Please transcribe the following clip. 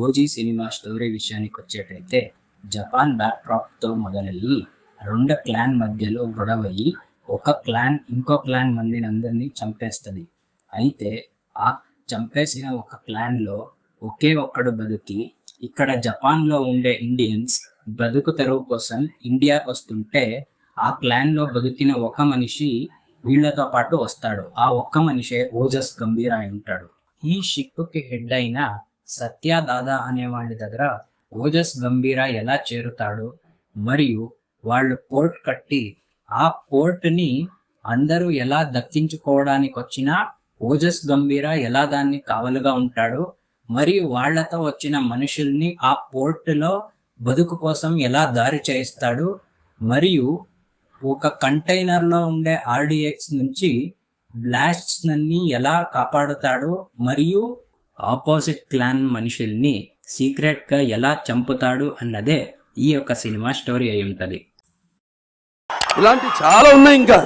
OG cinema story విషయానికి వచ్చేటైతే Japan backdrop తో మొదలయ్యి 2 క్లాన్ మధ్యలో గొడవయ్యి ఒక క్లాన్ ఇంకో క్లాన్ మందిని అందరినీ చంపేస్తుంది. అయితే ఆ చంపేసిన ఒక క్లాన్ లో ఒకే ఒక్కడు బతికి ఇక్కడ జపాన్ లో ఉండే ఇండియన్స్ బతుకు తెరువు కోసం ఇండియా వస్తుంటే ఆ క్లాన్ లో బతికిన ఒక మనిషి వీళ్లతో పాటు వస్తాడు. ఆ ఒక్క మనిషే ఓజస్ గంభీర అయి ఉంటాడు. ఈ షిప్పుకి హెడ్ అయిన సత్య దాదా అనేవాడి దగ్గర ఓజస్ గంభీర ఎలా చేరుతాడు, మరియు వాళ్ళు పోర్ట్ కట్టి ఆ పోర్ట్ ని అందరూ ఎలా దక్కించుకోవడానికి వచ్చినా ఓజస్ గంభీర ఎలా దాన్ని కావలుగా ఉంటాడు, మరియు వాళ్లతో వచ్చిన మనుషుల్ని ఆ పోర్ట్ లో బతుకు కోసం ఎలా దారి చేయిస్తాడు, మరియు ఒక కంటైనర్ లో ఉండే ఆర్డిఎక్స్ నుంచి బ్లాస్ట్స్ ని ఎలా కాపాడుతాడు, మరియు ఆపోజిట్ క్లాన్ మనుషుల్ని సీక్రెట్ గా ఎలా చంపుతాడు అన్నదే ఈ యొక్క సినిమా స్టోరీ అయి ఉంటది. ఇలాంటి చాలా ఉన్నాయి ఇంకా.